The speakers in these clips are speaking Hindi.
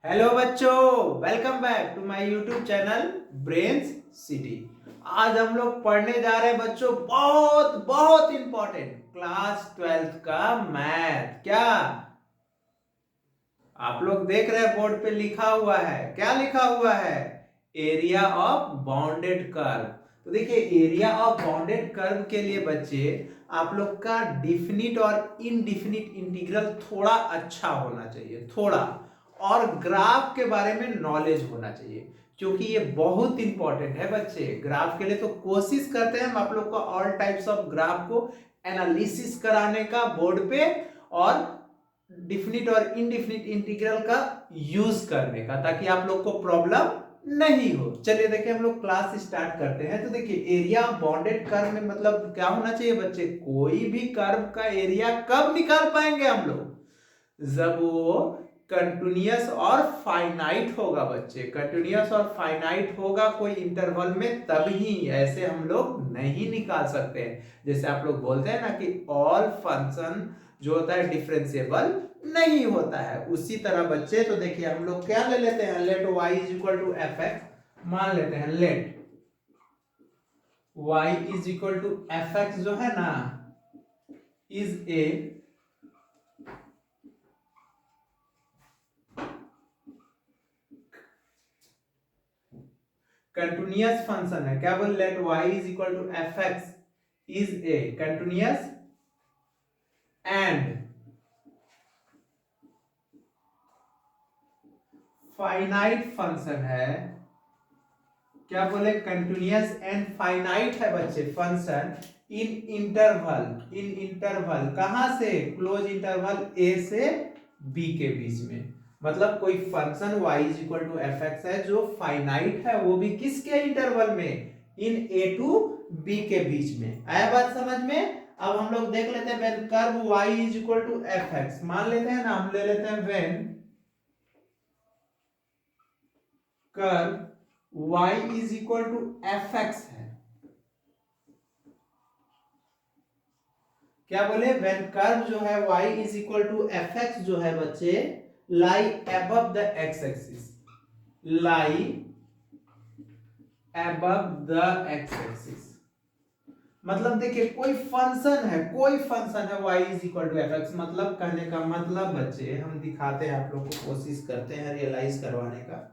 हेलो बच्चों, welcome back to my YouTube channel brains city. आज हम लोग पढ़ने जा रहे हैं बच्चों बहुत बहुत इंपॉर्टेंट क्लास 12th का मैथ। क्या आप लोग देख रहे हैं बोर्ड पे लिखा हुआ है? क्या लिखा हुआ है? Area of bounded curve. तो देखिए, एरिया ऑफ बाउंडेड कर्व के लिए बच्चे आप लोग का डिफिनिट और इनडिफिनिट इंटीग्रल थोड़ा अच्छा होना चाहिए, थोड़ा, और ग्राफ के बारे में नॉलेज होना चाहिए, क्योंकि ये बहुत इंपॉर्टेंट है बच्चे ग्राफ के लिए। तो कोशिश करते हैं हम आप लोग को ऑल टाइप्स ऑफ ग्राफ को एनालिसिस कराने का बोर्ड पे, और डिफिनिट और इनडिफिनिट इंटीग्रल का यूज करने का, ताकि आप लोग को प्रॉब्लम नहीं हो। चलिए देखिए, हम लोग क्लास स्टार्ट करते हैं। तो देखिए, एरिया बाउंडेड कर्व में मतलब क्या होना चाहिए बच्चे? कोई भी कर्व का एरिया कब निकाल पाएंगे हम लोग? जब वो कंटिन्यूअस और फाइनाइट होगा बच्चे। कंटिन्यूअस और फाइनाइट होगा कोई इंटरवल में, तभी। ऐसे हम लोग नहीं निकाल सकते हैं। जैसे आप लोग बोलते हैं ना कि ऑल फंक्शन जो होता है डिफरेंशिएबल नहीं होता है, उसी तरह बच्चे। तो देखिए, हम लोग क्या ले लेते हैं, let y is equal to F x मान लेते हैं। Let y is equal to F x जो है ना, इज ए कंटिन्यूअस फंक्शन है। क्या बोल? Let y is equal to F x is a continuous and finite function है। क्या बोले? कंटिन्यूअस एंड फाइनाइट है बच्चे फंक्शन इन इंटरवल कहां से? क्लोज इंटरवल ए से बी के बीच में। मतलब कोई function y is equal to F x है जो फाइनाइट है, वो भी किसके इंटरवल में? इन ए टू बी के बीच में। आया बात समझ में? अब हम लोग देख लेते हैं, when curve y is equal to F x मान लेते हैं ना, हम ले लेते हैं when curve y is equal to F x है। क्या बोले? व्हेन कर्व जो है y is equal to F x जो है बच्चे, lie above the X axis, lie above the X axis. मतलब देखिए, कोई फंक्शन है, कोई फंक्शन है y is equal to F X. मतलब कहने का मतलब बच्चे, हम दिखाते हैं आप लोग को, कोशिश करते हैं रियलाइज करवाने का,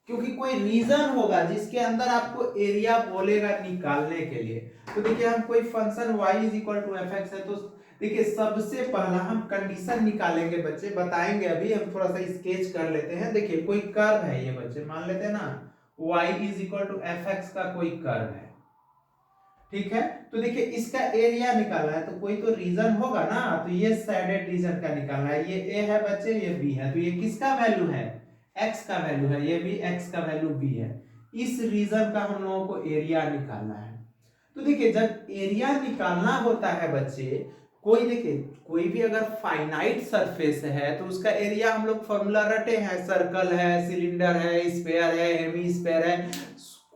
क्योंकि कोई रीजन होगा जिसके अंदर आपको एरिया बोलेगा निकालने के लिए। तो देखिए, हम कोई function y is equal to F x है, तो देखिए सबसे पहला हम कंडीशन निकालेंगे बच्चे, बताएंगे अभी। हम थोड़ा सा स्केच कर लेते हैं। देखिए, कोई कर्व है ये बच्चे, मान लेते हैं ना y is equal to F x का कोई कर्व है, ठीक है। तो देखिए, इसका एरिया निकालना है तो कोई तो रीजन होगा ना, तो ये सैडेड रीजन का निकालना है। ये a है बच्चे, ये b है, तो ये किसका वैल्यू है? x का वैल्यू है। ये भी x का वैल्यू b है। इस रीजन का हम लोगों को एरिया निकालना है। तो देखिए, जब एरिया निकालना होता है बच्चे, कोई देखिए, कोई भी अगर फाइनाइट सरफेस है तो उसका एरिया हम लोग फॉर्मूला रटे हैं। सर्कल है, सिलेंडर है, स्फेयर है, हेमी स्फेयर है,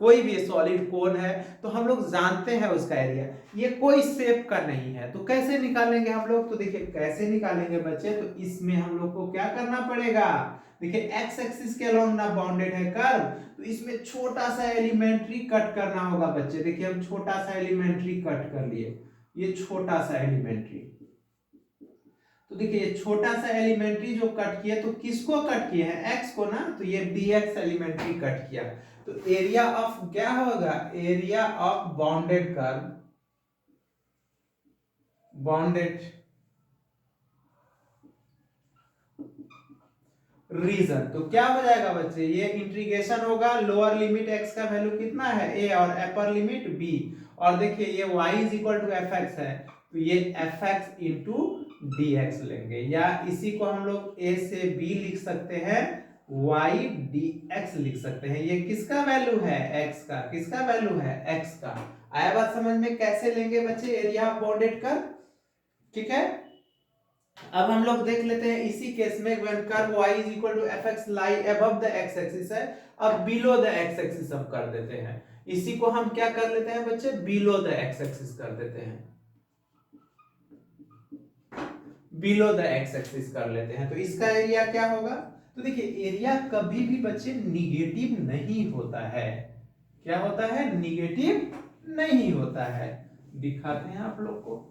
कोई भी सॉलिड कोन है, तो हम लोग जानते हैं उसका एरिया। ये कोई शेप का नहीं है, तो कैसे निकालेंगे हम लोग? तो देखिए, कैसे निकालेंगे बच्चे, तो इसमें हम लोग को क्या करना पड़ेगा? देखिए, एक्स एक्सिस के अलोंग ना बाउंडेड है कर्व, तो इसमें छोटा सा एलिमेंट्री कट करना होगा बच्चे। देखिए, हम छोटा सा एलिमेंट्री कट कर लिए, ये छोटा सा एलिमेंट्री। तो देखिए, ये छोटा सा एलिमेंट्री जो कट किया, तो किसको कट किए हैं? एक्स को ना, तो ये dx एलिमेंट्री कट किया। तो एरिया ऑफ क्या होगा? Area of bounded curve, bounded reason. तो क्या हो जाएगा बच्चे? ये इंटीग्रेशन होगा, लोअर लिमिट x का वैल्यू कितना है? a, और अपर लिमिट b। और देखिए, ये y is equal to F x है, तो ये f x into d x लेंगे, या इसी को हम लोग a से b लिख सकते हैं, y dx लिख सकते हैं। ये किसका वैल्यू है? x का। किसका वैल्यू है? x का। आया बात समझ में? कैसे लेंगे बच्चे एरिया ऑफ बाउंडेड कर्व? ठीक है। अब हम लोग देख लेते हैं इसी केस में, when curve y is equal to F x lie above the x axis है। अब बिलो द x एक्सिस हम कर देते हैं। इसी को हम क्या कर लेते हैं बच्चे? बिलो द x एक्सिस कर देते हैं। बिलो द एक्स एक्सिस कर लेते हैं, तो इसका एरिया क्या होगा? तो देखिए एरिया कभी भी बच्चे निगेटिव नहीं होता है। क्या होता है? निगेटिव नहीं होता है। दिखाते हैं आप लोग को।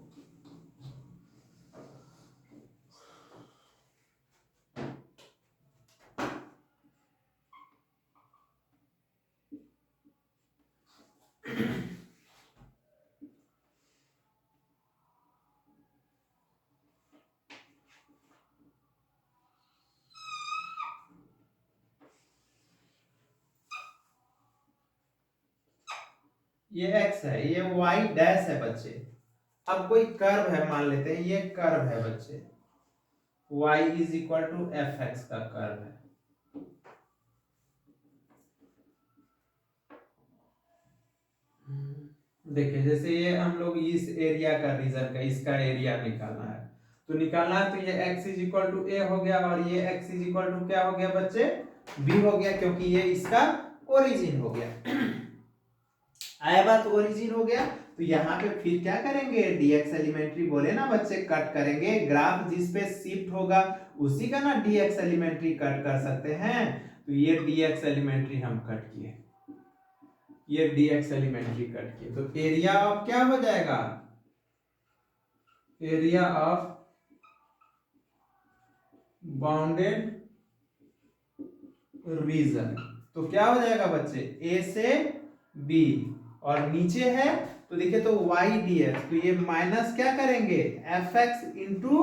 ये x है, ये y डैश है बच्चे। अब कोई कर्व है, मान लेते हैं ये कर्व है बच्चे, y is equal to F x का कर्व है। देखिए जैसे ये हम लोग इस एरिया का रीजन का इसका एरिया निकालना है, तो निकालना है तो ये x इज इक्वल टू ए हो गया और ये x इज इक्वल टू क्या हो गया बच्चे? b हो गया, क्योंकि ये इसका ओरिजिन हो गया। आया बात? ओरिजिन हो गया। तो यहाँ पे फिर क्या करेंगे? dx एलिमेंट्री बोले ना बच्चे, कट करेंगे। ग्राफ जिस पे शिफ्ट होगा उसी का ना dx एलिमेंट्री कट कर सकते हैं। तो ये dx एलिमेंट्री हम कट किए, ये dx एलिमेंट्री कट किए, तो एरिया ऑफ क्या हो जाएगा? एरिया ऑफ बाउंडेड रीजन, तो क्या हो जाएगा बच्चे? a से b, और नीचे है तो देखिए तो y dx, तो ये माइनस क्या करेंगे? fx इंटू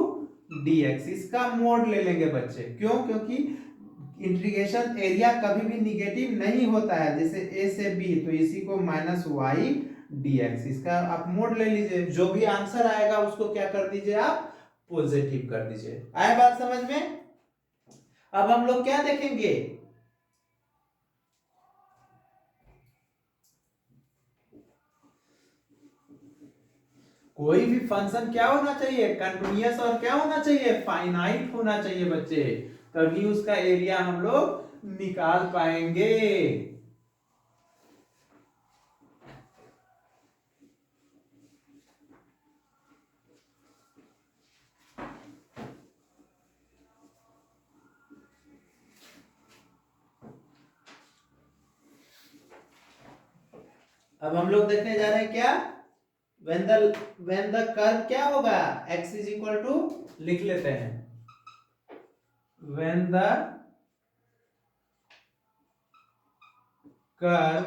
dx, इसका मोड ले लेंगे बच्चे। क्यों? क्योंकि इंटीग्रेशन एरिया कभी भी निगेटिव नहीं होता है। जैसे a से b, तो इसी को माइनस y dx, इसका आप मोड ले लीजिए। जो भी आंसर आएगा उसको क्या कर दीजिए आप? पॉजिटिव कर दीजिए। आया बात समझ में? अब हम लोग क्या देखेंगे? कोई भी फंक्शन क्या होना चाहिए? कंटिन्यूअस, और क्या होना चाहिए? फाइनाइट होना चाहिए बच्चे, तभी उसका एरिया हम लोग निकाल पाएंगे। अब हम लोग देखने जा रहे हैं क्या? when the curve क्या होगा? x is equal to, लिख लेते हैं, when the curve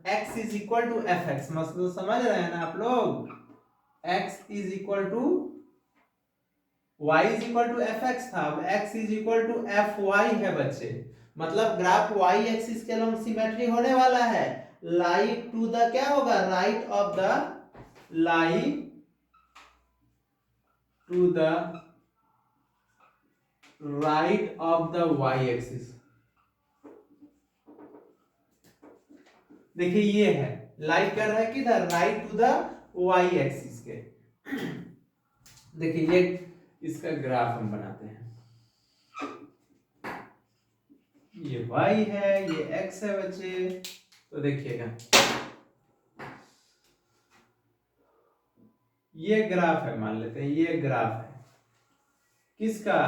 x is equal to fx, मतलब समझ रहे हैं ना आप लोग? x is equal to y is equal to fx था, अब x is equal to fy है बच्चे। मतलब ग्राफ y एक्सिस के लॉन्ग सिमेट्री होने वाला है। लाई टू द क्या होगा? Right of the, lie to the right of the y axis. देखिए ये है, लाई कर रहा है किधर? Right to the y axis के। देखिए ये इसका ग्राफ हम बनाते हैं, ये y है, ये x है बच्चे। तो देखिएगा ये ग्राफ है, मान लेते हैं ये ग्राफ है किसका?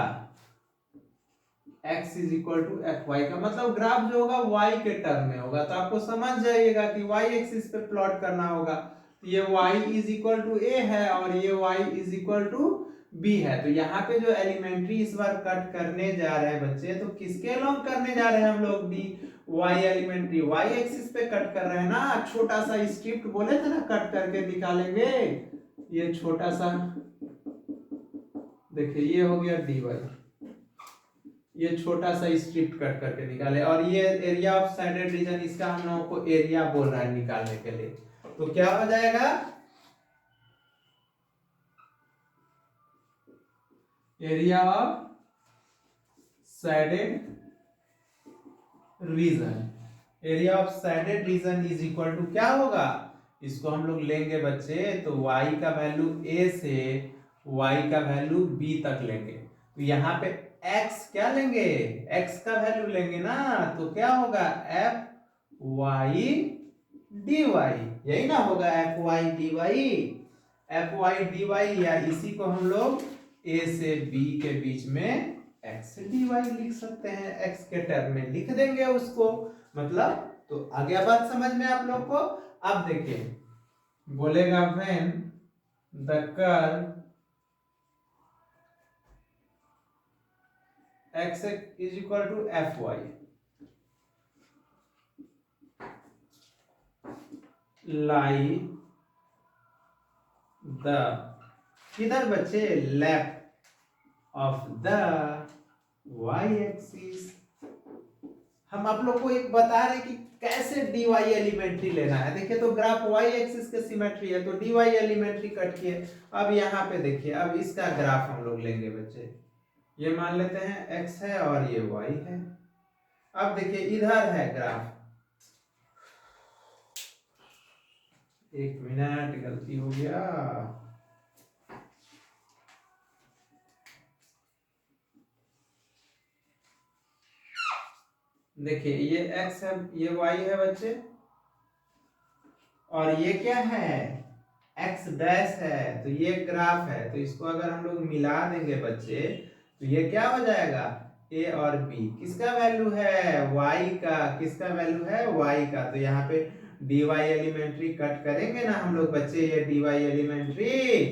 x is equal to f y का, मतलब ग्राफ जो होगा y के टर्म में होगा। तो आपको समझ जाइएगा कि y एक्सिस पे प्लॉट करना होगा। तो ये y is equal to a है और ये y is equal to b है। तो यहाँ पे जो एलिमेंट्री इस बार कट करने जा रहे हैं बच्चे, तो किसके लॉन्ग करने जा रहे हैं हम लोग? D y elementary y axis पे कट कर रहे हैं ना। छोटा सा स्क्रिप्ट बोले थे ना कट करके दिखालेंगे, ये छोटा सा देखिए ये हो गया dy, ये छोटा सा स्ट्रिप कट करके निकाले। और ये एरिया ऑफ साइडेड रीजन, इसका हम लोगों को एरिया बोल रहा है निकालने के लिए। तो क्या हो जाएगा? Area of sided region, area of sided region is equal to क्या होगा? इसको हम लोग लेंगे बच्चे, तो y का वैल्यू a से y का वैल्यू b तक लेंगे। तो यहाँ पे x क्या लेंगे? x का वैल्यू लेंगे ना, तो क्या होगा? f y dy। यही ना होगा f y d y, f y d y, या इसी को हम लोग ए से बी के बीच में एक्स डी वाई लिख सकते हैं, एक्स के टर्म में लिख देंगे उसको, मतलब तो आ गया बात समझ में आप लोग को। अब देखिए बोलेगा when the curve x is equal to f y lie the, किधर बच्चे, left of the y axis. हम आप लोग को एक बता रहे कि कैसे डी वाई एलिमेंट्री लेना है। देखिए तो ग्राफ वाई एक्सिस के सिमेट्री है तो डी वाई एलिमेंट्री कट किए। अब यहाँ पे देखिए, अब इसका ग्राफ हम लोग लेंगे बच्चे, ये मान लेते हैं एक्स है और ये वाई है। अब देखिए इधर है ग्राफ, एक मिनट गलती हो गया, देखिए ये x है ये y है बच्चे, और ये क्या है x डैश है, तो ये ग्राफ है। तो इसको अगर हम लोग मिला देंगे बच्चे तो ये क्या हो जाएगा, a और b, किसका वैल्यू है y का, किसका वैल्यू है y का। तो यहाँ पे dy एलिमेंट्री कट करेंगे ना हम लोग बच्चे, ये dy एलिमेंट्री,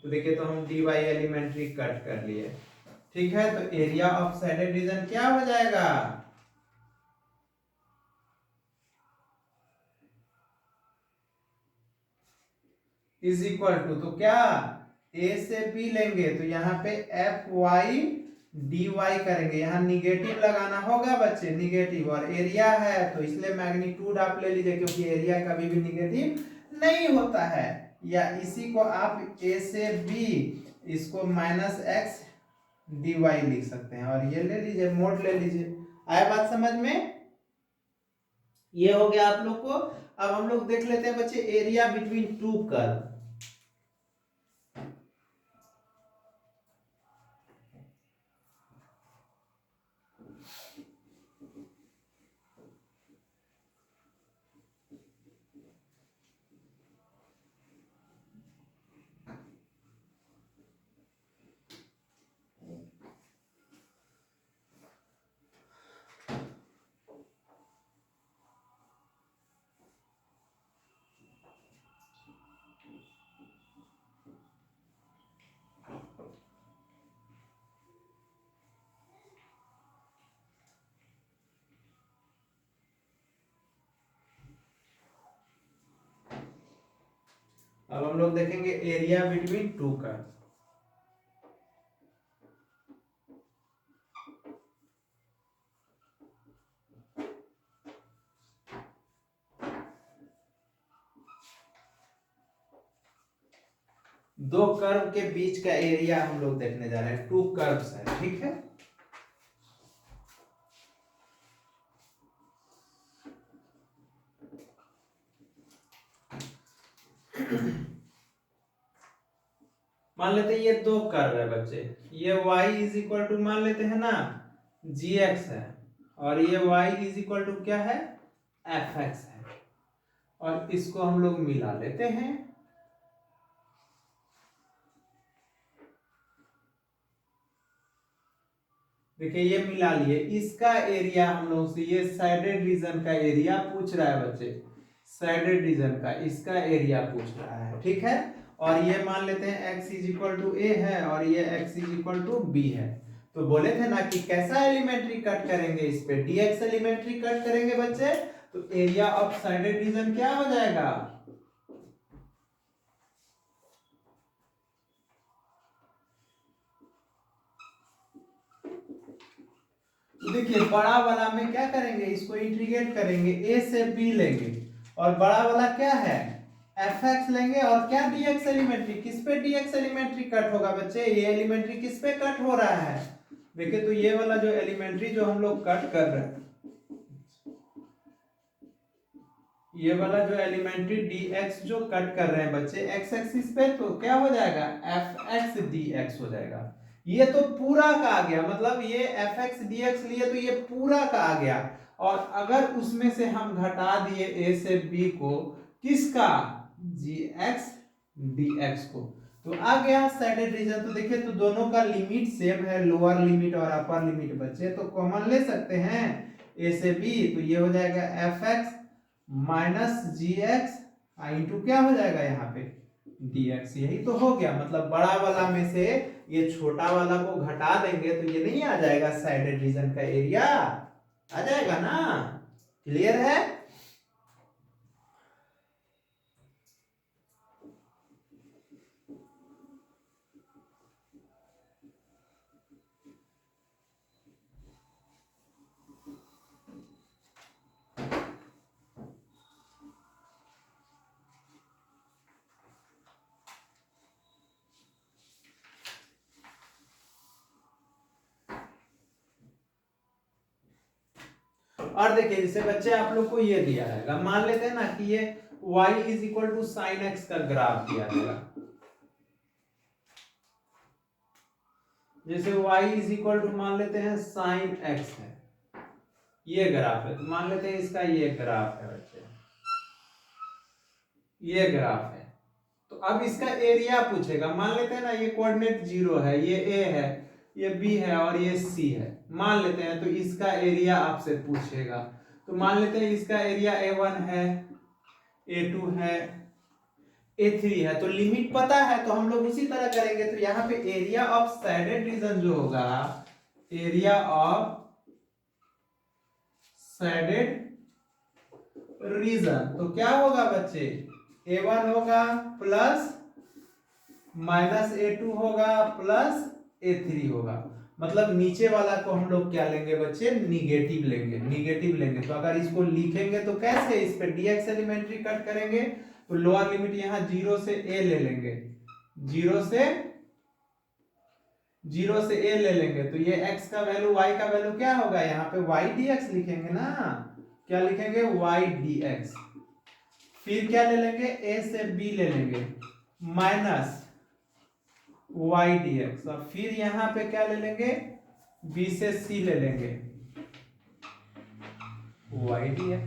तो देखिए तो हम dy एलिमेंट्री कट कर लिए, ठीक है। तो एरिया ऑफ शेडेड रीजन क्या हो जाएगा, इज इक्वल टू, तो क्या a से b लेंगे तो यहाँ पे एफ वाई डी वाई करेंगे, यहाँ निगेटिव लगाना होगा बच्चे, निगेटिव, और एरिया है तो इसलिए मैग्नीट्यूड आप ले लीजिए क्योंकि एरिया कभी भी निगेटिव नहीं होता है। या इसी को आप a से b, इसको माइनस एक्स डी वाई लिख सकते हैं, और ये ले लीजिए मोड ले लीजिए। आया बात समझ में, ये हो गया आप लोग को। अब हम लोग देख लेते हैं बच्चे एरिया बिटवीन टू कर्व। अब हम लोग देखेंगे एरिया बिटवीन टू का। दो कर्व के बीच का एरिया हम लोग देखने जा रहे हैं, टू कर्व्स है, ठीक है। मान लेते हैं ये दो कर्व है बच्चे, ये y इज इक्वल टू मान लेते हैं ना gx है, और ये y इज इक्वल टू क्या है fx है, और इसको हम लोग मिला लेते हैं। देखिए ये मिला लिए, इसका एरिया हम लोग से, ये साइडेड रीजन का एरिया पूछ रहा है बच्चे, साइडेड रीजन का इसका एरिया पूछ रहा है, ठीक है। और ये मान लेते हैं x is equal to a है और ये x is equal to b है। तो बोले थे ना कि कैसा एलिमेंट्री कट करेंगे, इस पे dx एलिमेंट्री कट करेंगे बच्चे, तो एरिया ऑफ साइडेड रीजन क्या हो जाएगा, देखिए बड़ा वाला में क्या करेंगे, इसको इंटीग्रेट करेंगे, a से b लेंगे, और बड़ा वाला क्या है fx लेंगे, और क्या dx एलिमेंट्री, किस पे dx एलिमेंट्री कट होगा बच्चे, ये एलिमेंट्री किस पे कट हो रहा है। देखिए तो ये वाला जो एलिमेंट्री जो हम लोग कट कर रहे हैं, ये वाला जो एलिमेंट्री dx जो कट कर रहे हैं बच्चे x एक्सिस पे, तो क्या हो जाएगा fx dx हो जाएगा। ये तो पूरा का आ गया, मतलब ये fx dx लिए तो ये पूरा का आ गया, और अगर उसमें से हम घटा दिए a से b को, किसका, जी एक्स डी एक्स को। तो आ गया सैडेड रीजन। तो देखिए तो दोनों का लिमिट सेम है, लोअर लिमिट और अपर लिमिट बच्चे, तो कॉमन ले सकते हैं ए से बी। तो ये हो जाएगा एफ एक्स माइनस जी एक्स इंटू क्या हो जाएगा यहाँ पे dx। यही तो हो गया, मतलब बड़ा वाला में से ये छोटा वाला को घटा देंगे तो ये नहीं आ जाएगा साइडेड रीजन का एरिया, आ जाएगा ना। क्लियर है। और देखिए जैसे बच्चे आप लोग को ये दिया रहेगा, मान लेते हैं ना कि ये y is equal to sine x का ग्राफ दिया रहेगा। जैसे y इज इक्वल टू मान लेते हैं साइन एक्स है, ये ग्राफ है। तो मान लेते हैं इसका ये ग्राफ है बच्चे, ये ग्राफ है। तो अब इसका एरिया पूछेगा। मान लेते हैं ना ये कोऑर्डिनेट 0 है, ये a है, ये b है और ये c है, मान लेते हैं। तो इसका एरिया आपसे पूछेगा। तो मान लेते हैं इसका एरिया a1 है, a2 है, a3 है। तो लिमिट पता है तो हम लोग उसी तरह करेंगे। तो यहाँ पे एरिया ऑफ सैडेड रीजन जो होगा, एरिया ऑफ सैडेड रीजन, तो क्या होगा बच्चे, a1 होगा प्लस माइनस a2 होगा प्लस a3 होगा। मतलब नीचे वाला को हम लोग क्या लेंगे बच्चे, निगेटिव लेंगे, निगेटिव लेंगे। तो अगर इसको लिखेंगे तो कैसे, इस पे dx एलिमेंट्री कट करेंगे तो लोअर लिमिट यहाँ 0 से a ले लेंगे, 0 से a ले लेंगे। तो ये x का वैल्यू y का वैल्यू क्या होगा, यहाँ पे y dx लिखेंगे ना, क्या लिखेंगे y dx। फिर क्या ले लेंगे, a से b ले लेंगे माइनस y dx। और फिर यहाँ पे क्या ले लेंगे, b से c ले लेंगे y dx।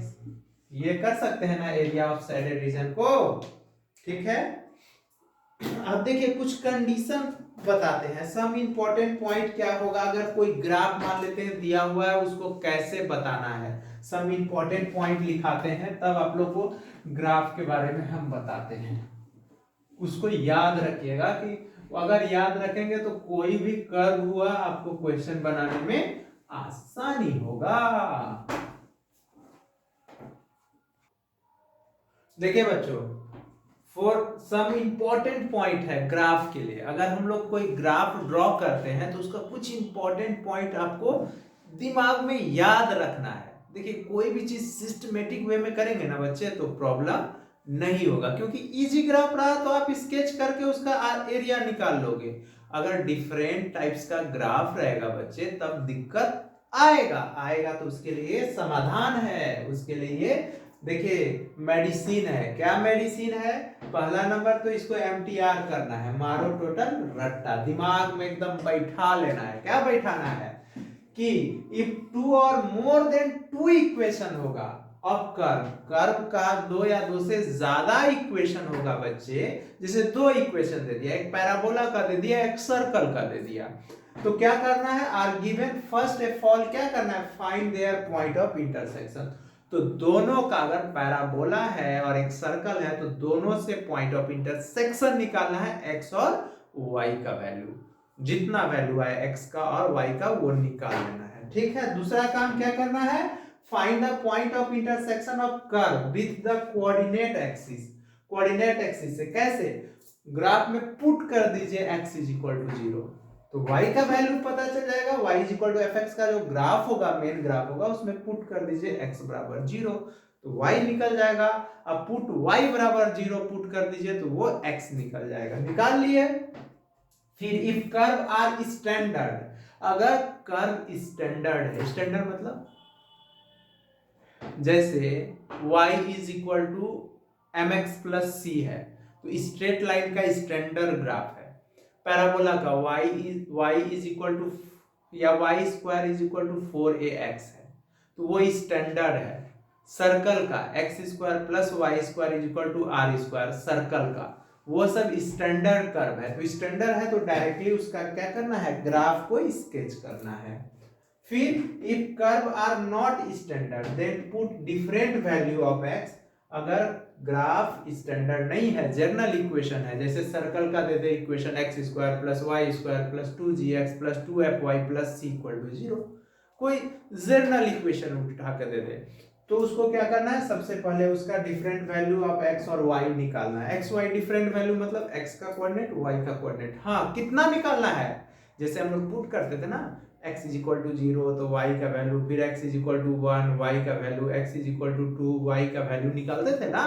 ये कर सकते हैं ना एरिया ऑफ सैडेड रीजन को, ठीक है। अब देखिए कुछ कंडीशन बताते हैं, सम इंपॉर्टेंट पॉइंट क्या होगा अगर कोई ग्राफ मान लेते हैं दिया हुआ है, उसको कैसे बताना है। सम इंपॉर्टेंट पॉइंट लिखाते हैं, तब आप लोग को ग्राफ के बारे में हम बताते हैं। उसको याद रखिएगा कि अगर याद रखेंगे तो कोई भी कर्व हुआ आपको क्वेश्चन बनाने में आसानी होगा। देखिए बच्चों, फॉर सम इंपॉर्टेंट पॉइंट है ग्राफ के लिए, अगर हम लोग कोई ग्राफ ड्रॉ करते हैं तो उसका कुछ इंपॉर्टेंट पॉइंट आपको दिमाग में याद रखना है। देखिए कोई भी चीज सिस्टमेटिक वे में करेंगे ना बच्चे तो प्रॉब्लम नहीं होगा, क्योंकि इजी ग्राफ रहा तो आप स्केच करके उसका एरिया निकाल लोगे। अगर डिफरेंट टाइप्स का ग्राफ रहेगा बच्चे तब दिक्कत आएगा। तो उसके लिए समाधान है, उसके लिए देखिए मेडिसिन है। क्या मेडिसिन है, पहला नंबर तो इसको MTR करना है, मारो टोटल रट्टा, दिमाग में एकदम बैठा लेना है। क्या बैठाना है कि इफ 2 और मोर देन 2 इक्वेशन होगा ऑफ कर्व का 2 या 2 से ज्यादा इक्वेशन होगा बच्चे, जैसे 2 इक्वेशन दे दिया, एक पैराबोला का दे दिया, एक सर्कल का दे दिया, तो क्या करना है, are given first of all क्या करना है, find their point of intersection. तो दोनों का अगर पैराबोला है और एक सर्कल है तो दोनों से पॉइंट ऑफ इंटरसेक्शन निकालना है, x और y का वैल्यू, जितना वैल्यू है x का और y का वो निकाल लेना है, ठीक है। दूसरा काम क्या करना है, find the point of intersection of curve with the coordinate axis. Coordinate axis से कैसे, ग्राफ में पुट कर दीजिए x इज इक्वल टू 0, तो y का वैल्यू पता चल जाएगा। y is equal to F x का जो ग्राफ होगा, मेन ग्राफ होगा, उसमें पुट कर दीजिए x बराबर 0, तो y निकल जाएगा। अब पुट y बराबर 0 पुट कर दीजिए तो वो x निकल जाएगा, निकाल लिए। फिर इफ कर्व आर स्टैंडर्ड, अगर कर्व स्टैंडर्ड है, स्टैंडर्ड मतलब जैसे y is equal to mx plus c है, तो स्ट्रेट लाइन का स्टैंडर्ड ग्राफ है। पैराबोला का y इज इक्वल टू या y square is equal to 4ax है, तो वो स्टैंडर्ड है। सर्कल का x square plus Y square is equal to r square, circle का वो सब स्टैंडर्ड कर्व है। तो स्टैंडर्ड है तो डायरेक्टली उसका क्या करना है, ग्राफ को स्केच करना है। फिर if curve are not standard then put different value of X. अगर ग्राफ स्टैंडर्ड नहीं है, जनरल इक्वेशन है, जैसे सर्कल का दे दे equation X square plus Y square plus 2gx plus 2fy plus c equal to 0, कोई जनरल इक्वेशन उठा के दे दे, तो उसको क्या करना है, सबसे पहले उसका डिफरेंट वैल्यू ऑफ एक्स और वाई निकालना है। एक्स वाई डिफरेंट वैल्यू मतलब एक्स का कोऑर्डिनेट वाई का कोऑर्डिनेट। हाँ, कितना निकालना है, जैसे हम लोग पुट करते थे ना, x इज इक्वल टू 0 तो y का वैल्यू, फिर x is equal to 1 y का value, x is equal to 2 y का वैल्यू निकालते थे ना।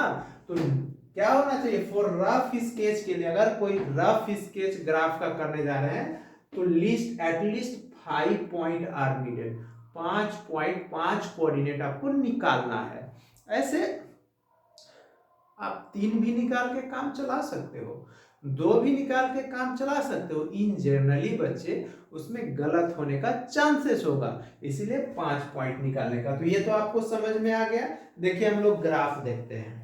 तो क्या होना चाहिए, फॉर रफ स्केच के लिए, अगर कोई रफ स्केच ग्राफ का करने जा रहे हैं तो list at least 5 point are needed, 5.5 coordinate आपको निकालना है। ऐसे आप 3 भी निकाल के काम चला सकते हो, 2 भी निकाल के काम चला सकते हो। इन जनरली बच्चे उसमें गलत होने का चांसेस होगा, इसीलिए 5 पॉइंट निकालने का। तो ये तो आपको समझ में आ गया। देखिए हम लोग ग्राफ देखते हैं,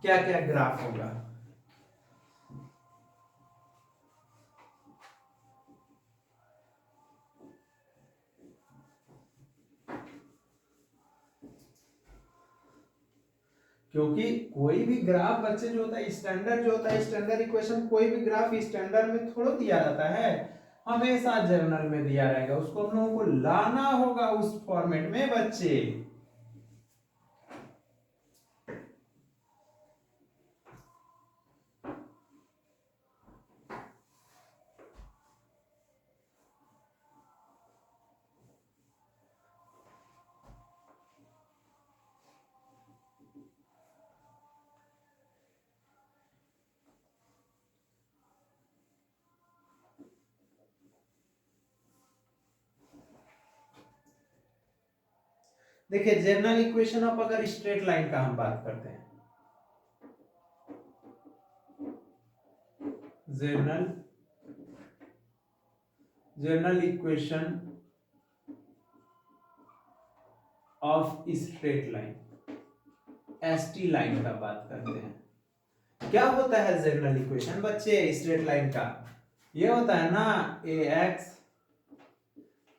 क्या क्या ग्राफ होगा। क्योंकि कोई भी ग्राफ बच्चे जो होता है स्टैंडर्ड, जो होता है स्टैंडर्ड इक्वेशन, कोई भी ग्राफ स्टैंडर्ड में थोड़ा दिया रहता है, हमेशा जर्नल में दिया रहेगा। उसको हम लोगों को लाना होगा उस फॉर्मेट में बच्चे। देखिए जनरल इक्वेशन ऑफ अगर स्ट्रेट लाइन का हम बात करते हैं, general equation of straight line, ST line का बात करते हैं। क्या होता है जनरल इक्वेशन बच्चे स्ट्रेट लाइन का, ये होता है ना ax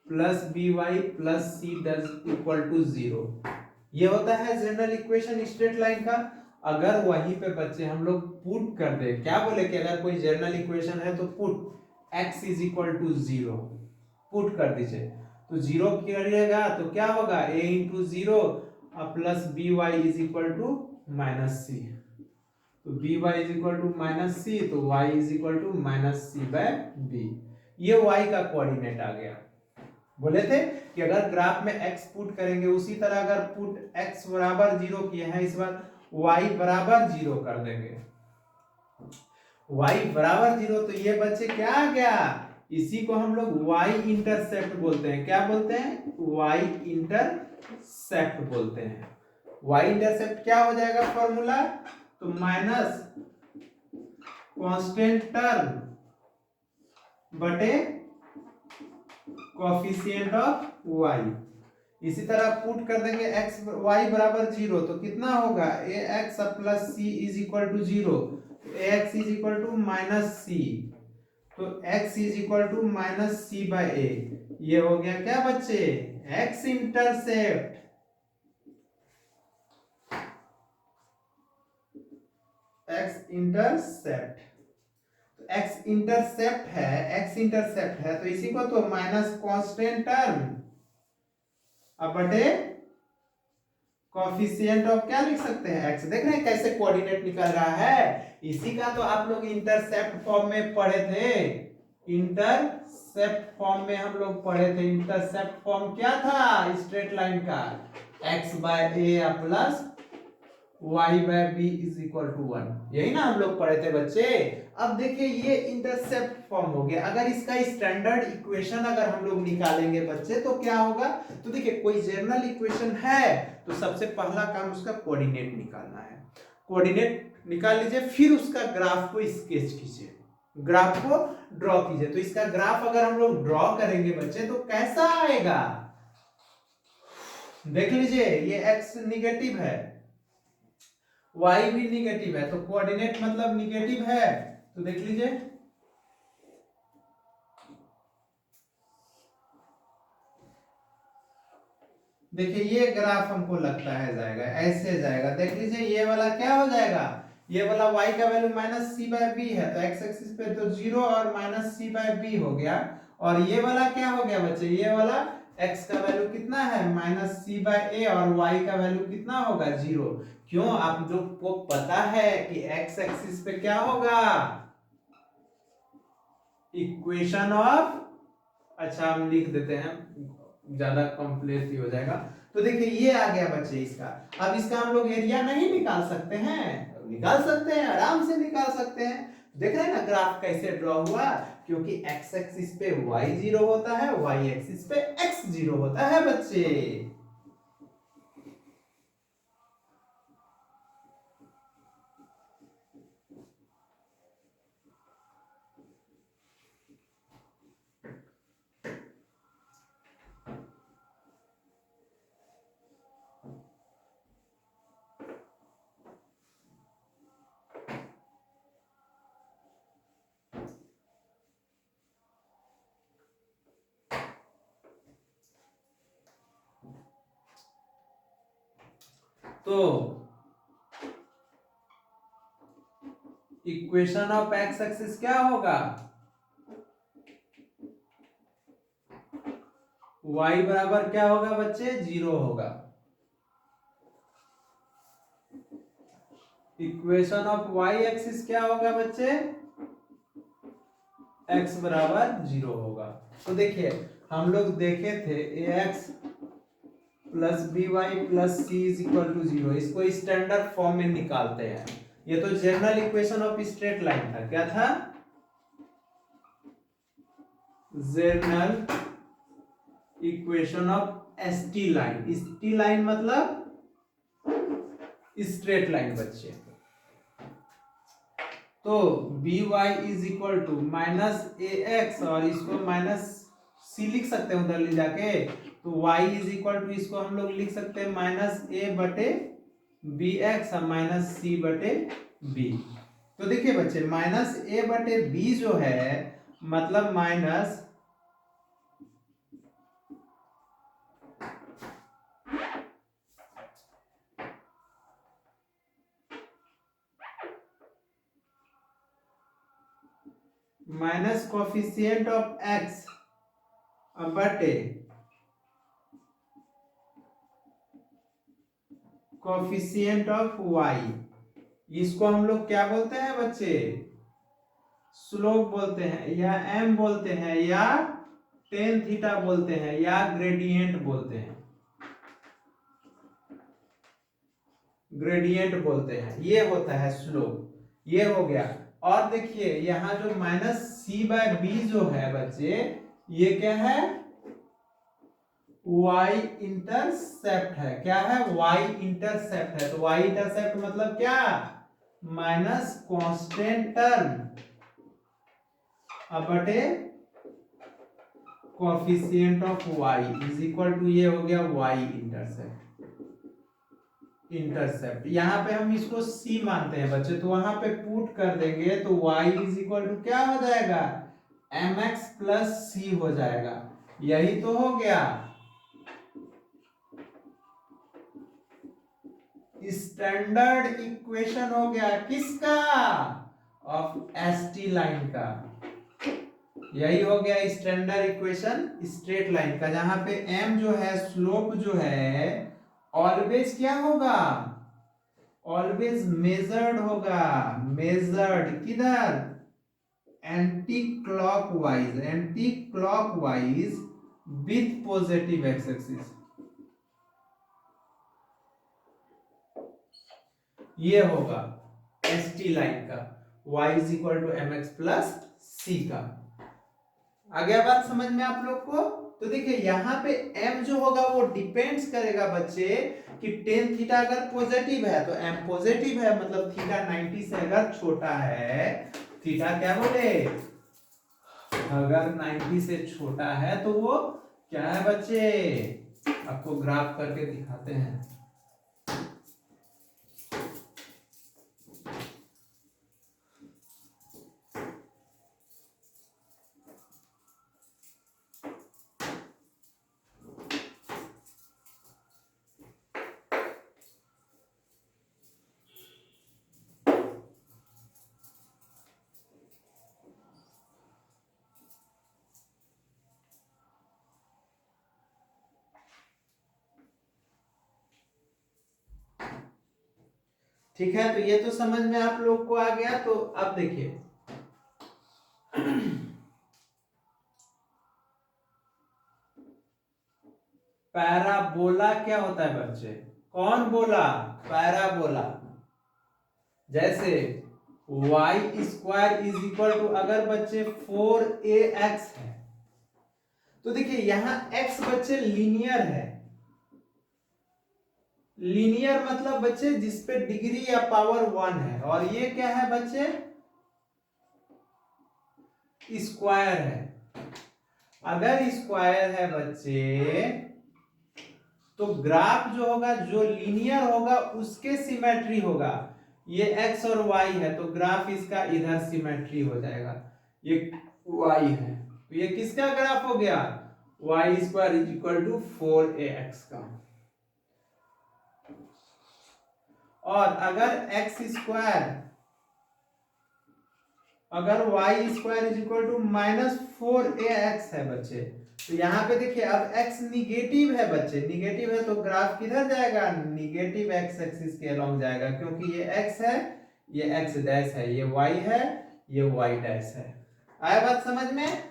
plus by plus c does equal to 0, ये होता है जनरल इक्वेशन स्ट्रेट लाइन का। अगर वहीं पे बच्चे हम लोग पुट कर दे, क्या बोले कि अगर कोई जनरल इक्वेशन है तो put x is equal to 0 put कर दीजिए, तो 0 करिएगा तो क्या होगा, a into 0 plus by is equal to minus C, तो by is equal to minus C, तो y is equal to minus C by B. ये y का कोऑर्डिनेट आ गया। बोले थे कि अगर ग्राफ में x पुट करेंगे, उसी तरह अगर पुट x बराबर 0 किए हैं, इस बार y बराबर 0 कर देंगे, y बराबर 0, तो ये बच्चे क्या आ गया, इसी को हम लोग y इंटरसेप्ट बोलते हैं। क्या बोलते हैं, y इंटरसेप्ट बोलते हैं। y इंटरसेप्ट क्या हो जाएगा फॉर्मूला, तो माइनस कांस्टेंट टर्म बटे कोएफिशिएंट ऑफ y। इसी तरह पुट कर देंगे x y बराबर 0, तो कितना होगा, ax plus c is equal to 0, ax is equal to minus C, तो x is equal to minus C by A. ये हो गया क्या बच्चे, x intercept. x intercept, x intercept है, x इंटरसेप्ट है, तो इसी को तो माइनस कांस्टेंट टर्म अब बटे कोएफिशिएंट ऑफ क्या लिख सकते हैं, x। देख रहे हैं कैसे कोऑर्डिनेट निकल रहा है, इसी का तो आप लोग इंटरसेप्ट फॉर्म में पढ़े थे। इंटरसेप्ट फॉर्म में हम लोग पढ़े थे। इंटरसेप्ट फॉर्म क्या था स्ट्रेट लाइन का, x by a plus y by b is equal to 1, यही ना हम लोग पढ़े थे बच्चे। अब देखिए ये इंटरसेप्ट फॉर्म हो गया। अगर इसका स्टैंडर्ड इक्वेशन अगर हम लोग निकालेंगे बच्चे तो क्या होगा, तो देखिए कोई जनरल इक्वेशन है तो सबसे पहला काम उसका कोऑर्डिनेट निकालना है। कोऑर्डिनेट निकाल लीजिए, फिर उसका ग्राफ को स्केच कीजिए, ग्राफ को ड्रॉ कीजिए। तो इसका ग्राफ अगर हम लोग ड्रॉ करेंगे बच्चे तो कैसा आएगा, देख लीजिए ये x निगेटिव है, y भी निगेटिव है, तो कोऑर्डिनेट मतलब निगेटिव है। तो देख लीजिए देखिए ये ग्राफ हमको लगता है जाएगा, ऐसे जाएगा। देख लीजिए ये वाला क्या हो जाएगा, ये वाला y का value minus C by B है, तो x एक्सिस पे तो 0 और माइनस सी बाय बी हो गया। और ये वाला क्या हो गया बच्चे, ये वाला x का वैल्यू कितना है माइनस सी बाय ए, और y का वैल्यू कितना होगा 0। क्यों, आप लोग को पता है कि x एक्सिस पे क्या होगा, इक्वेशन ऑफ, अच्छा हम लिख देते हैं ज्यादा कॉम्प्लेक्स हो जाएगा। तो देखिए ये आ गया बच्चे इसका। अब इसका हम लोग एरिया नहीं निकाल सकते हैं, निकाल सकते हैं, आराम से निकाल सकते हैं। देख रहे हैं ना ग्राफ कैसे ड्रॉ हुआ, क्योंकि x एक्सिस पे y 0 होता है, y एक्सिस पे x 0 होता है बच्चे। तो इक्वेशन ऑफ x एक्सिस क्या होगा, y बराबर क्या होगा बच्चे 0 होगा। इक्वेशन ऑफ y एक्सिस क्या होगा बच्चे, x बराबर 0 होगा। तो देखिए हम लोग देखे थे ax plus b y plus c is equal to 0, इसको स्टैंडर्ड फॉर्म में निकालते हैं। ये तो general equation of straight line था, क्या था, general equation of ST line. ST line मतलब स्ट्रेट लाइन बच्चे। तो b y is equal to minus a x, और इसको माइनस सी लिख सकते हैं उधर ले जाके, तो y इज इक्वल टू इसको हम लोग लिख सकते हैं माइनस ए बटे बी एक्स और माइनस सी बटे बी। तो देखिए बच्चे माइनस ए बटे बी जो है मतलब minus minus coefficient of x बटे कोफिशिएंट ऑफ वाई, इसको हम लोग क्या बोलते हैं बच्चे, स्लोप बोलते हैं, या एम बोलते हैं, या टेन थीटा बोलते हैं, या ग्रेडियंट बोलते हैं, ग्रेडियंट बोलते हैं, ये होता है स्लोप। ये हो गया। और देखिए यहां जो माइनस सी बाय बी जो है बच्चे, ये क्या है, y इंटरसेप्ट है। क्या है, y इंटरसेप्ट है। तो y इंटरसेप्ट मतलब क्या, माइनस कांस्टेंट टर्म बटे coefficient of y is equal to, ये हो गया y इंटरसेप्ट। इंटरसेप्ट यहां पे हम इसको c मानते हैं बच्चे, तो वहां पे पुट कर देंगे तो y इज इक्वल टू क्या हो जाएगा, mx प्लस c हो जाएगा। यही तो हो गया स्टैंडर्ड इक्वेशन, हो गया किसका, ऑफ एसटी लाइन का। यही हो गया स्टैंडर्ड इक्वेशन स्ट्रेट लाइन का, जहां पे m जो है स्लोप जो है ऑलवेज क्या होगा, ऑलवेज मेजर्ड होगा। मेजर्ड किधर, anti clockwise, anti clockwise with positive X axis. ये होगा एसटी लाइन का, y is equal to M X plus C का। आ गया बात समझ में आप लोग को। तो देखिए यहाँ पे m जो होगा वो डिपेंड्स करेगा बच्चे कि टेन थीटा अगर पॉजिटिव है तो m पॉजिटिव है, मतलब थीटा 90 से अगर छोटा है, थीटा क्या बोले, अगर 90 से छोटा है तो वो क्या है बच्चे, आपको ग्राफ करके दिखाते हैं। ठीक है, तो ये तो समझ में आप लोग को आ गया। तो अब देखिए पैराबोला क्या होता है बच्चे? कौन बोला? पैराबोला। जैसे y square is equal to, अगर बच्चे 4ax है तो देखिए यहां x बच्चे लीनियर है। लीनियर मतलब बच्चे जिसपे डिग्री या पावर 1 है, और ये क्या है बच्चे? स्क्वायर है। अगर स्क्वायर है बच्चे तो ग्राफ जो होगा, जो लीनियर होगा उसके सिमेट्री होगा। ये x और y है तो ग्राफ इसका इधर सिमेट्री हो जाएगा। ये y है तो ये किसका ग्राफ हो गया? y square is equal to 4ax का। और अगर x स्क्वायर, अगर y square is equal to -4ax है बच्चे, तो यहाँ पे देखिए अब x निगेटिव है बच्चे, निगेटिव है तो ग्राफ किधर जाएगा? निगेटिव x एक्सिस के अलोंग जाएगा, क्योंकि ये x है, ये x डैश है, ये y है, ये y डैश है। आया बात समझ में?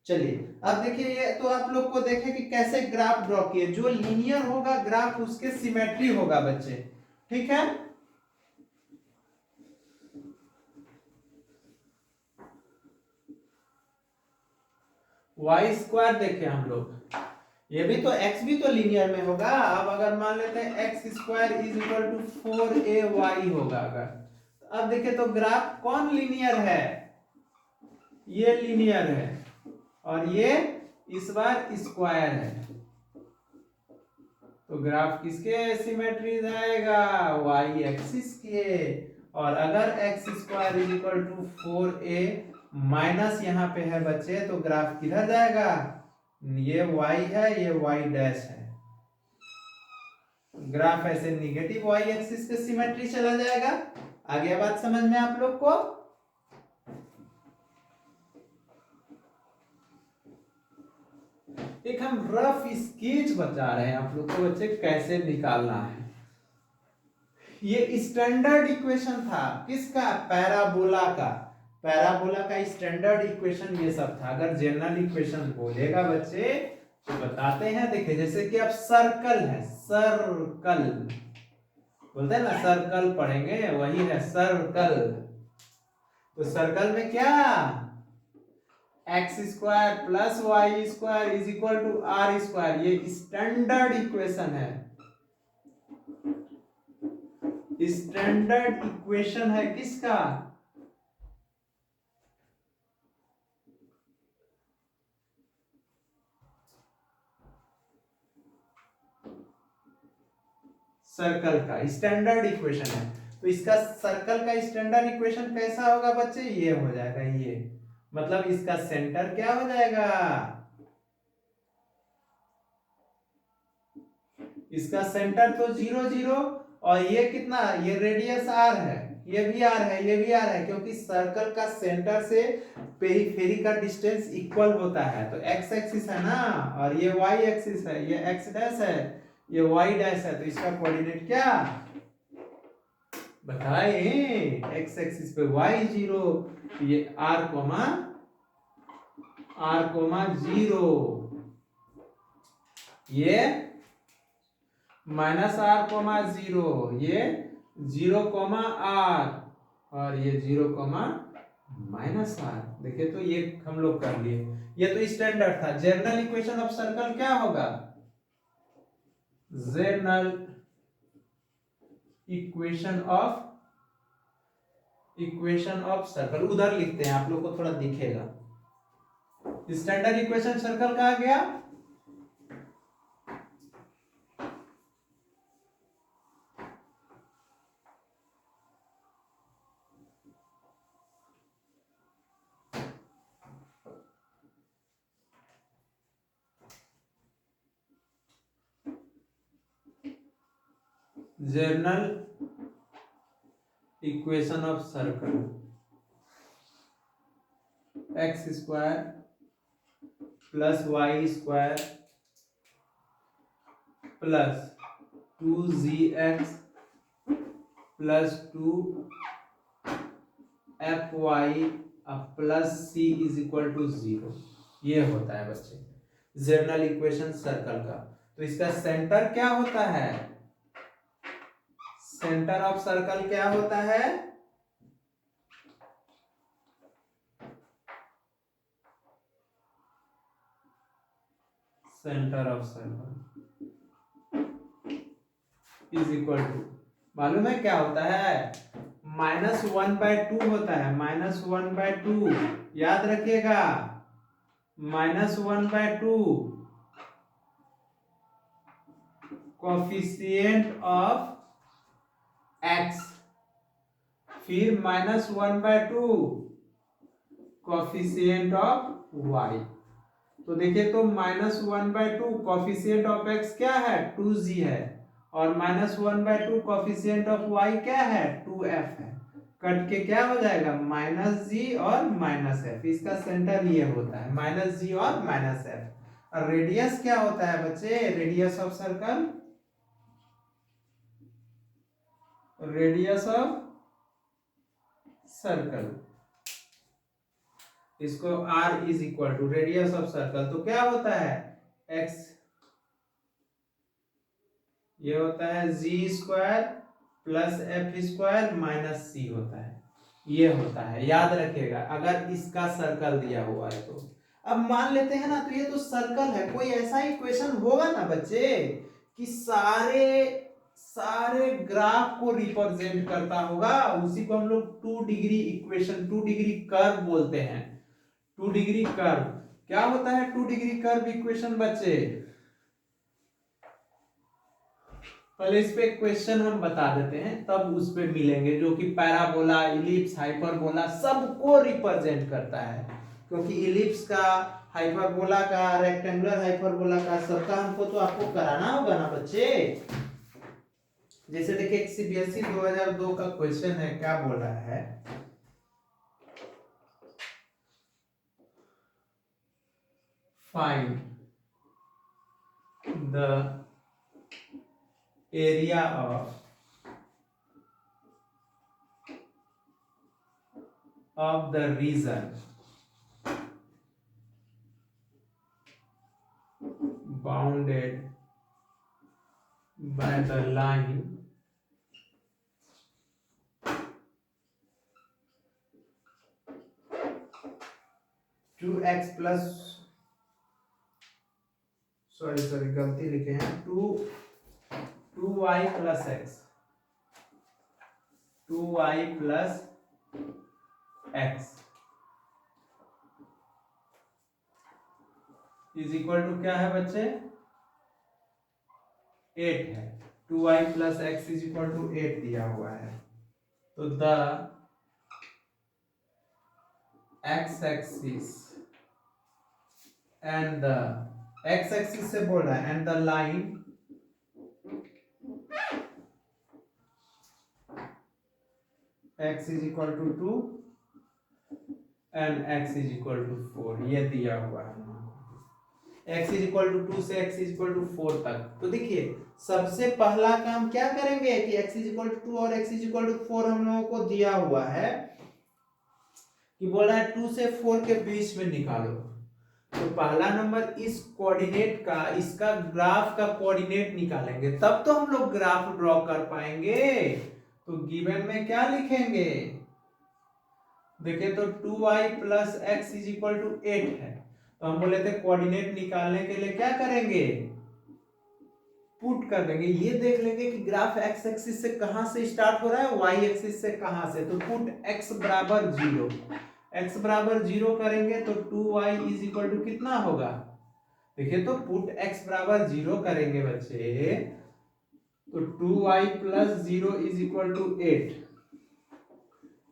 चलिए अब देखिए, ये तो आप लोग को देखे कि कैसे ग्राफ ड्रॉ किए। जो लीनियर होगा ग्राफ उसके सिमेट्री होगा बच्चे, ठीक है। वाई स्क्वायर देखे हम लोग, ये भी तो x भी तो लीनियर में होगा। अब अगर मान लेते हैं x square is equal to 4ay होगा अगर, तो अब देखिए तो ग्राफ कौन लीनियर है? ये लीनियर है, और ये इस बार स्क्वायर है, तो ग्राफ किसके सिमेट्री जाएगा? y एक्सिस के। और अगर x square is equal to 4a minus यहाँ पे है बच्चे, तो ग्राफ किधर जाएगा? ये y है, ये y डैश है, ग्राफ ऐसे निगेटिव y एक्सिस के सिमेट्री चला जाएगा। आ गया बात समझ में आप लोग को? एक हम रफ स्केच बता रहे हैं आप लोग को बच्चे, कैसे निकालना है। ये स्टैंडर्ड इक्वेशन था किसका? पैराबोला का। पैराबोला का स्टैंडर्ड इक्वेशन ये सब था। अगर जनरल इक्वेशन बोलेगा बच्चे तो बताते हैं। देखिए जैसे कि अब सर्कल है, सर्कल बोलते हैं ना, सर्कल पढ़ेंगे, वही है सर्कल। तो सर्कल में क्या? X square plus Y square is equal to r square, ये स्टैंडर्ड इक्वेशन है। स्टैंडर्ड इक्वेशन है किसका? सर्कल का स्टैंडर्ड इक्वेशन है। तो इसका सर्कल का स्टैंडर्ड इक्वेशन कैसा होगा बच्चे? ये हो जाएगा, ये मतलब इसका सेंटर क्या हो जाएगा? इसका सेंटर तो 0 0, और ये कितना? ये रेडियस r है, ये भी r है, ये भी r है, क्योंकि सर्कल का सेंटर से पेरिफेरी का डिस्टेंस इक्वल होता है। तो x एक्सिस है ना, और ये y एक्सिस है, ये x डैश है, ये y डैश है, तो इसका कोऑर्डिनेट क्या बताए? x एक्सिस पे y 0, ये r कोमा 0, ये -r,0, ये 0,r, और ये 0,-r। देखिए तो ये हम लोग कर लिए। ये तो स्टैंडर्ड था। जनरल इक्वेशन ऑफ सर्कल क्या होगा? जनरल इक्वेशन ऑफ सर्कल उधर लिखते हैं, आप लोग को थोड़ा दिखेगा। स्टैंडर्ड इक्वेशन सर्कल का आ गया। General equation of circle x square plus Y square plus 2zx plus 2fy plus c is equal to 0, ये होता है बच्चे जनरल इक्वेशन सर्कल का। तो इसका सेंटर क्या होता है? सेंटर ऑफ सर्कल क्या होता है? Centre of circle is equal to, मालूम है क्या होता है? -1/2 होता है, -1/2, याद रखिएगा, -1/2 कोफिशिएंट ऑफ x, फिर -1/2 कोफिशिएंट ऑफ y। तो देखिए, तो -1/2 कोफिशिएंट ऑफ x क्या है? 2g है, और -1/2 कोफिशिएंट ऑफ y क्या है? 2f है। कट के क्या हो जाएगा? -g और -f। इसका सेंटर ये होता है, -g और -f। और रेडियस क्या होता है बच्चे? Radius of circle, radius of circle, इसको r is equal to radius of circle, तो क्या होता है? x, ये होता है G square plus F square minus C होता है, ये होता है, याद रखिएगा अगर इसका सर्कल दिया हुआ है तो। अब मान लेते हैं ना, तो ये तो सर्कल है, कोई ऐसा इक्वेशन होगा ना बच्चे कि सारे सारे ग्राफ को रिप्रेजेंट करता होगा, उसी को हम लोग 2 डिग्री इक्वेशन, 2 डिग्री कर्व बोलते हैं। 2 डिग्री कर्व क्या होता है? 2 डिग्री कर्व इक्वेशन बच्चे, पहले इस पे क्वेश्चन हम बता देते हैं, तब उस पे मिलेंगे, जो कि पैराबोला, इलिप्स, हाइपरबोला सबको रिप्रेजेंट करता है, क्योंकि इलिप्स का, हाइपरबोला का, रेक्टेंगुलर हाइपरबोला का, सबका हमको तो आपको कराना होगा ना बच्चे। जैसे देखिए सीबीएसई 2002 का क्वेश्चन है, क्या बोल रहा है? Find the area of the region bounded by the line 2x plus, sorry गलती लिखे हैं, 2y plus x, 2y plus x is equal to क्या है बच्चे? 8 है। 2y plus x is equal to 8 दिया हुआ है। तो the x axis and the x axis से बोल रहा है, and the line x is equal to 2 and x is equal to 4, ये दिया हुआ है। x इज इक्वल टू 2 से x इज इक्वल टू 4 तक। तो देखिए, सबसे पहला काम क्या करेंगे कि x इज इक्वल टू 2 और x इज इक्वल टू 4 हम लोगों को दिया हुआ है, कि बोल रहा है 2 से 4 के बीच में निकालो। तो पहला नंबर इस कोऑर्डिनेट का, इसका ग्राफ का कोऑर्डिनेट निकालेंगे, तब तो हम लोग ग्राफ ड्रॉ कर पाएंगे। तो गिवन में क्या लिखेंगे? देखिए, तो 2y plus x is equal to 8 है, तो हम बोले थे कोऑर्डिनेट निकालने के लिए क्या करेंगे? पुट कर देंगे। ये देख लेंगे कि ग्राफ एक्स एक्सिस से कहां से स्टार्ट हो रहा है, वाई एक्सिस से कहां से। तो पुट x बराबर 0, x बराबर 0 करेंगे तो 2y इज इक्वल टू कितना होगा? देखिए, तो पुट x बराबर 0 करेंगे बच्चे, तो 2y plus 0 is equal to 8,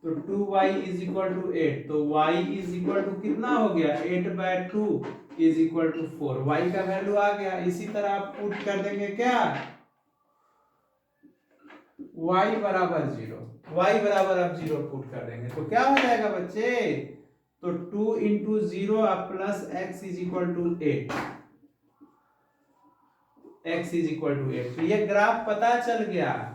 तो 2y इज इक्वल टू 8, तो y इज इक्वल टू कितना हो गया? 8/2 इज इक्वल टू 4, y का वैल्यू आ गया। इसी तरह आप पुट कर देंगे क्या? y बराबर 0, y बराबर अब 0 पुट कर देंगे तो क्या हो जाएगा बच्चे, तो 2 into 0 plus x is equal to 8, x is equal to 8। तो ये ग्राफ पता चल गया।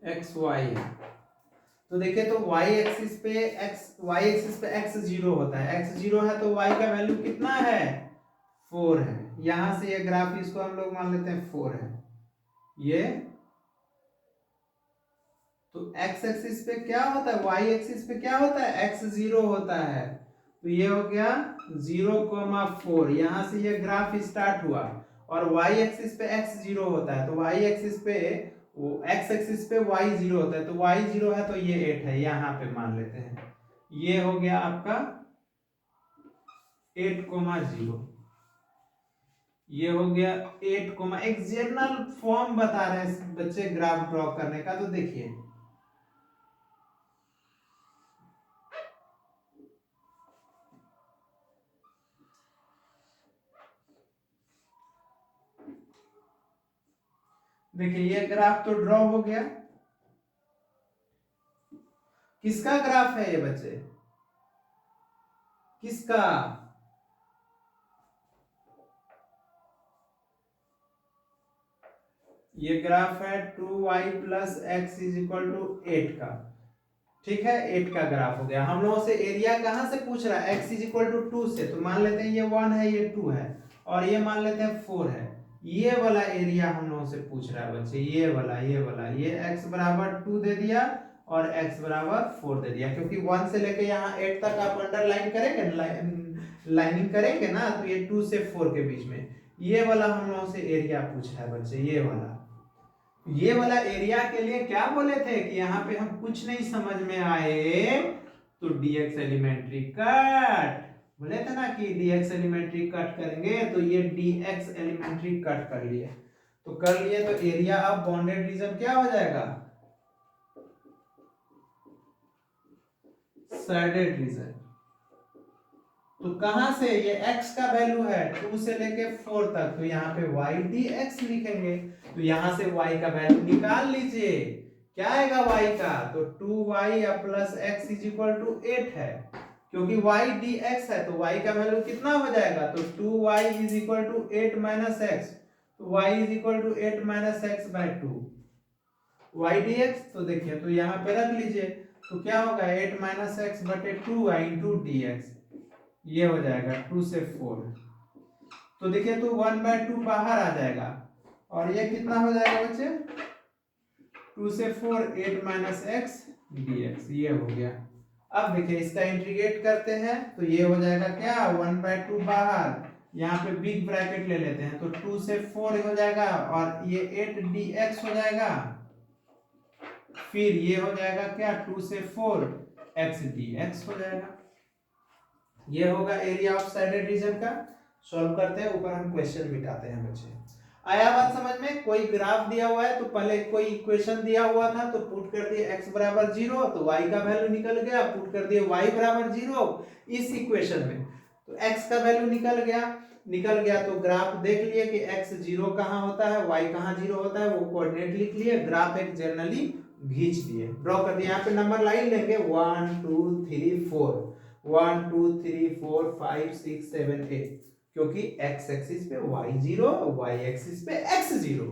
एक्स वाई है तो देखिए, तो y एक्सिस पे x 0 होता है, x 0 है तो y का वैल्यू कितना है, 4 है। यहां से ये ग्राफ, इसको हम लोग मान लेते हैं 4 है ये। तो x एक्सिस पे क्या होता है, y एक्सिस पे क्या होता है, x 0 होता है। तो ये हो गया 0,4, यहां से ये ग्राफ स्टार्ट हुआ। और y एक्सिस पे x 0 होता है, तो y एक्सिस पे वो x एक्सिस पे y 0 होता है, तो y 0 है तो ये 8 है, यहाँ पे मान लेते हैं। ये हो गया आपका 8,0। ये हो गया 8, एक जनरल फॉर्म बता रहे हैं बच्चे ग्राफ ड्रॉ करने का। तो देखिए ये ग्राफ तो ड्रॉ हो गया। किसका ग्राफ है ये बच्चे, किसका, ये ग्राफ है 2y plus x is equal to 8 का। ठीक है, 8 का ग्राफ हो गया। हम लोगों से एरिया कहां से पूछ रहा है, x इज इक्वल टू 2 से। तो मान लेते हैं ये 1 है, ये 2 है, और ये मान लेते हैं 4 है। ये वाला एरिया हम लोगों से पूछ रहा है बच्चे, ये x बराबर 2 दे दिया और x बराबर 4 दे दिया, क्योंकि 1 से लेके यहाँ 8 तक आप अंडरलाइन करेंगे, लाइनिंग करेंगे ना, तो ये 2 से 4 के बीच में ये वाला हम लोगों से एरिया पूछ रहा है बच्चे, ये वाला एरिया के लिए क्या बोले थे कि यहाँ पे हम कुछ नहीं समझ में आए तो dx एलिमेंट्री कट, बोले थे ना कि dx एलिमेंट्री कट करेंगे, तो ये dx एलिमेंट्री कट कर लिए। तो कर लिए तो एरिया ऑफ बॉन्डेड रीजन क्या हो जाएगा, शेडेड रीजन। तो कहां से, ये x का वैल्यू है 2 से लेके 4 तक, तो यहाँ पे y dx लिखेंगे। तो यहां से y का वैल्यू निकाल लीजिए, क्या आएगा y का, तो 2y plus x is equal to 8 है, क्योंकि y dx है तो y का वैल्यू कितना हो जाएगा, तो 2y is equal to 8 minus x, तो y is equal to 8 minus x by 2 y dx। तो देखिए, तो यहाँ पे रख लीजिए, तो क्या होगा 8 माइनस एक्स बटे 2y इंटू dx, ये हो जाएगा 2 से 4। तो देखिए, तो 1/2 बाहर आ जाएगा और ये कितना हो जाएगा बच्चे, 2 से 4 8 माइनस एक्स dx, ये हो गया। अब देखिए इसका इंटीग्रेट करते हैं तो ये हो जाएगा क्या, 1/2 बाहर, यहाँ पे बिग ब्रैकेट ले लेते हैं, तो 2 से 4 हो जाएगा और ये 8 dx हो जाएगा, फिर ये हो जाएगा क्या, 2 से 4 x dx हो जाएगा। ये होगा एरिया ऑफ साइडेड रीजन का। सॉल्व करते हैं, ऊपर हम क्वेश्चन मिटाते हैं बच्चे। आया बात समझ में, कोई ग्राफ दिया हुआ है तो पहले कोई इक्वेशन दिया हुआ था तो पुट कर दिए x बराबर 0, तो y का वैल्यू निकल गया, पुट कर दिए y बराबर 0 इस इक्वेशन में, तो x का वैल्यू निकल गया तो ग्राफ देख लिए कि x 0 कहाँ होता है, y कहाँ 0 होता है, वो कोऑर्डिनेट लिख लिए, ग्राफ एक जनरली खींच दिए, ड्रॉ कर दिए। यहाँ पे नंबर लाइन लेंगे 1 2 3 4, 1 2 3 4 5 6 7 8, क्योंकि x एक्सिस पे y0, y एक्सिस पे x0,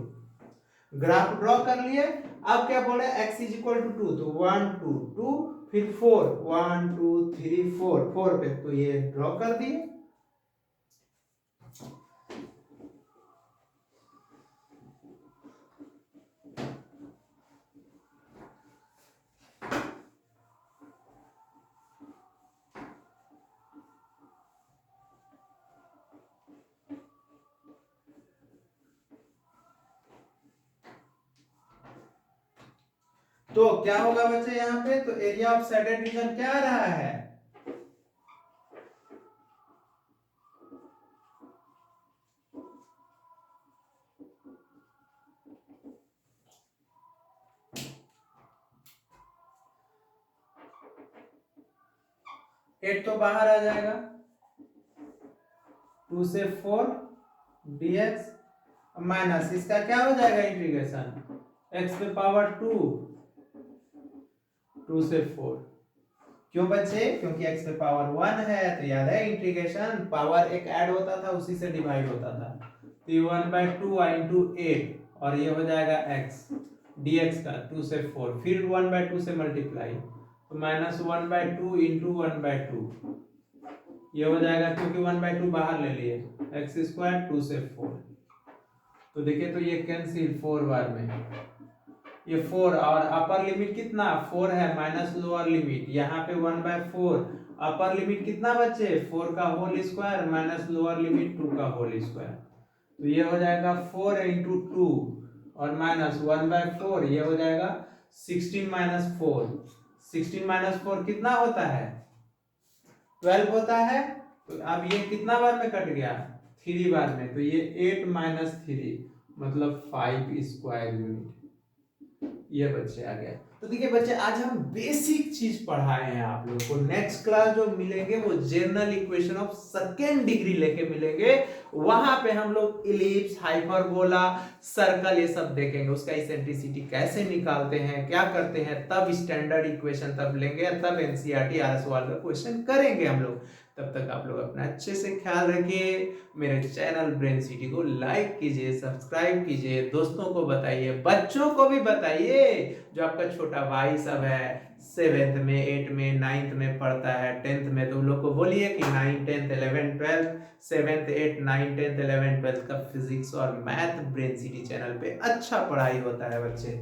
ग्राफ ड्रॉ कर लिए। अब क्या बोले, x इज इक्वल टू 2, तो 1 2 2, फिर 4 1 2 3 4 4 पे, तो ये ड्रॉ कर दिए। तो क्या होगा बच्चे, यहाँ पे तो एरिया ऑफ साइडेड रीजन क्या आ रहा है, 8 तो बाहर आ जाएगा, 2 से 4 dx माइनस इसका क्या हो जाएगा इंटीग्रेशन x पे पावर 2 से 4। क्यों बच्चे? क्योंकि x पे पावर 1 है, तो याद है इंटीग्रेशन पावर एक ऐड होता था उसी से डिवाइड होता था, तो ये 1/2 इंटू 8 और ये हो जाएगा x dx का 2 से 4, फिर 1/2 से मल्टीप्लाई, तो -1/2 इंटू 1/2 ये हो जाएगा, क्योंकि 1/2 बाहर ले लिए, x² 2 से 4। तो देखिए तो ये कैंसिल 4 बार में, ये 4 और अपर लिमिट कितना 4 है माइनस लोअर लिमिट, यहाँ पे 1/4 अपर लिमिट कितना बच्चे 4 का whole square minus lower limit 2 का होल स्क्वायर, तो ये हो जाएगा 4 इंटू 2 और माइनस 1/4 ये हो जाएगा 16 माइनस 4, 16 माइनस 4 कितना होता है 12 होता है, तो अब ये कितना बार में कट गया 3 बार में, तो ये 8 माइनस 3 मतलब 5 स्क्वायर यूनिट, ये बच्चे आ गए। तो देखिए बच्चे आज हम बेसिक चीज पढ़ाए हैं आप लोगों को, नेक्स्ट क्लास जो मिलेंगे वो general equation of second degree लेके मिलेंगे, वहां पे हम लोग इलिप्स हाइपरबोला सर्कल ये सब देखेंगे, उसका इसेंट्रिसिटी कैसे निकालते हैं क्या करते हैं, तब स्टैंडर्ड इक्वेशन तब लेंगे, तब एनसीईआरटी आरएस वाला का क्वेश्चन करेंगे हम लोग। तब तक आप लोग अपना अच्छे से ख्याल रखिए, मेरे चैनल ब्रेन सिटी को लाइक कीजिए, सब्सक्राइब कीजिए, दोस्तों को बताइए, बच्चों को भी बताइए, जो आपका छोटा भाई सब है 7th में 8th में 9th में पढ़ता है 10th में, तो उन लोग को बोलिए कि 9th 10th 11th 12th 7th 8th 9th 10th 11th 12th का फिजिक्स और मैथ ब्रेन सिटी चैनल पे अच्छा पढ़ाई होता है बच्चे।